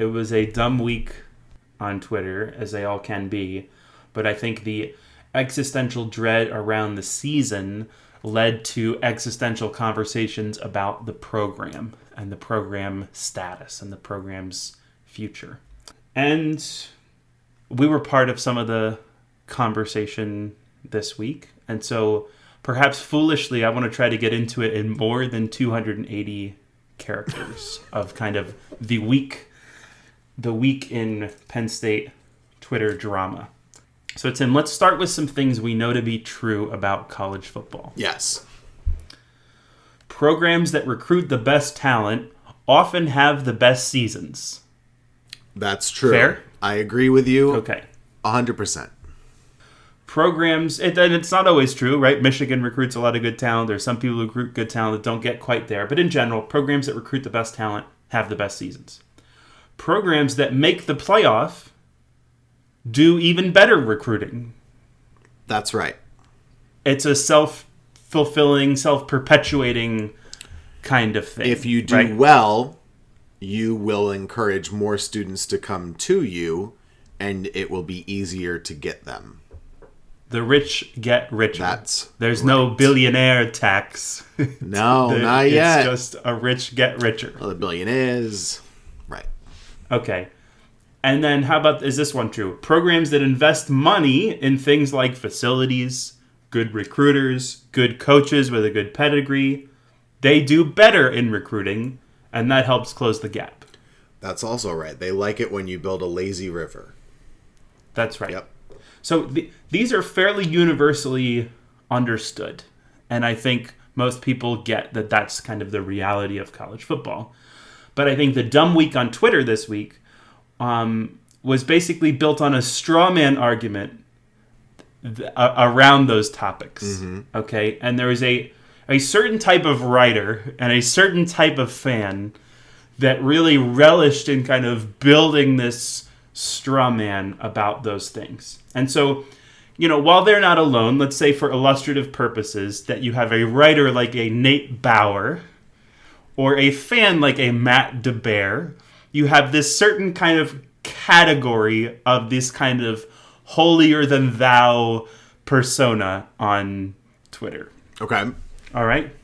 it was a dumb week on Twitter, as they all can be. But I think the existential dread around the season led to existential conversations about the program and the program status and the program's future. And we were part of some of the conversation this week. And so perhaps foolishly, I want to try to get into it in more than 280 characters of kind of the week in Penn State Twitter drama. So Tim, let's start with some things we know to be true about college football. Yes. Programs that recruit the best talent often have the best seasons. That's true. Fair? I agree with you. Okay. 100%. Programs, and it's not always true, right? Michigan recruits a lot of good talent. There's some people who recruit good talent that don't get quite there. But in general, programs that recruit the best talent have the best seasons. Programs that make the playoff do even better recruiting. That's right. It's a self-fulfilling, self-perpetuating kind of thing. If you do well, you will encourage more students to come to you, and it will be easier to get them. The rich get richer. There's right. no billionaire tax. No, not yet. It's just a rich get richer. Well, the billionaires. Right. Okay. And then how about, is this one true? Programs that invest money in things like facilities, good recruiters, good coaches with a good pedigree, they do better in recruiting, and that helps close the gap. That's also right. They like it when you build a lazy river. That's right. Yep. So these are fairly universally understood, and I think most people get that that's kind of the reality of college football. But I think the dumb week on Twitter this week was basically built on a straw man argument around those topics. Mm-hmm. Okay, and there was a certain type of writer and a certain type of fan that really relished in kind of building this straw man about those things. And so, while they're not alone, let's say for illustrative purposes that you have a writer like a Nate Bauer or a fan like a Matt DeBear, you have this certain kind of category of this kind of holier-than-thou persona on Twitter. Okay. All right?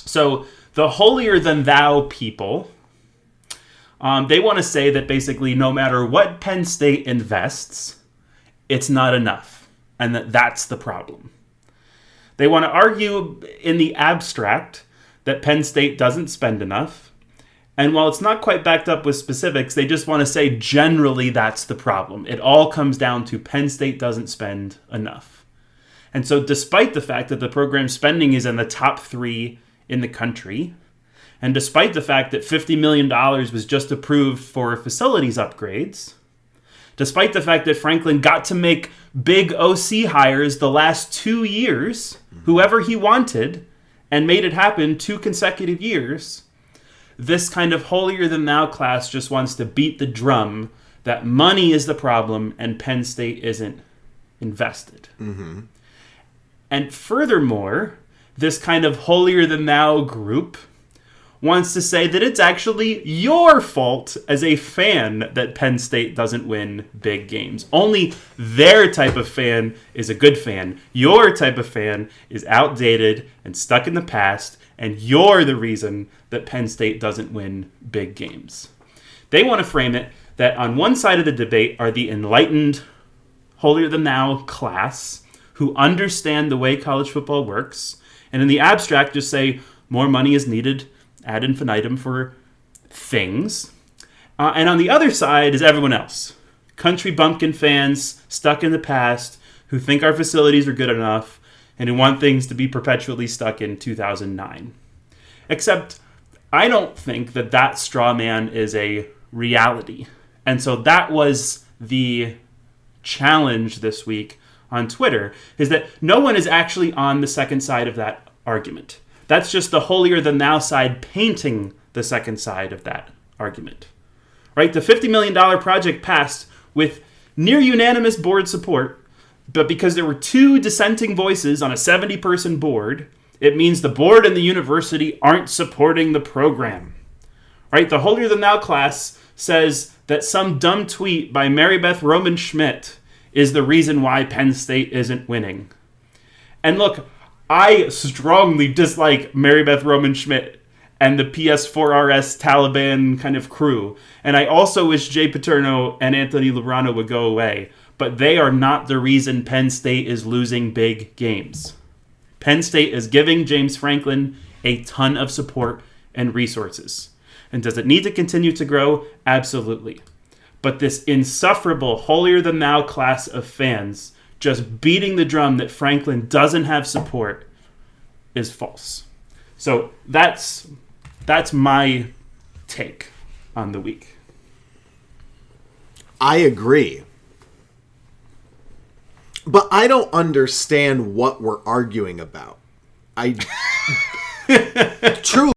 So the holier-than-thou people, they want to say that basically no matter what Penn State invests, it's not enough, and that's the problem. They want to argue in the abstract that Penn State doesn't spend enough, and while it's not quite backed up with specifics, they just want to say generally that's the problem. It all comes down to Penn State doesn't spend enough. And so despite the fact that the program's spending is in the top 3 in the country, and despite the fact that $50 million was just approved for facilities upgrades, despite the fact that Franklin got to make big OC hires the last 2 years, whoever he wanted, and made it happen 2 consecutive years, this kind of holier-than-thou class just wants to beat the drum that money is the problem and Penn State isn't invested. Mm-hmm. And furthermore, this kind of holier-than-thou group wants to say that it's actually your fault as a fan that Penn State doesn't win big games. Only their type of fan is a good fan. Your type of fan is outdated and stuck in the past, and you're the reason that Penn State doesn't win big games. They want to frame it that on one side of the debate are the enlightened, holier-than-thou class who understand the way college football works, and in the abstract just say more money is needed ad infinitum for things. And on the other side is everyone else. Country bumpkin fans stuck in the past who think our facilities are good enough and who want things to be perpetually stuck in 2009. Except I don't think that straw man is a reality. And so that was the challenge this week on Twitter, is that no one is actually on the second side of that argument. That's just the holier-than-thou side painting the second side of that argument. Right? The $50 million project passed with near unanimous board support, but because there were 2 dissenting voices on a 70-person board, it means the board and the university aren't supporting the program. Right? The holier-than-thou class says that some dumb tweet by Marybeth Roman Schmidt is the reason why Penn State isn't winning. And look, I strongly dislike Marybeth Roman Schmidt and the PS4RS Taliban kind of crew. And I also wish Jay Paterno and Anthony Lubrano would go away. But they are not the reason Penn State is losing big games. Penn State is giving James Franklin a ton of support and resources. And does it need to continue to grow? Absolutely. But this insufferable, holier-than-thou class of fans just beating the drum that Franklin doesn't have support is false. So that's my take on the week. I agree. But I don't understand what we're arguing about. I truly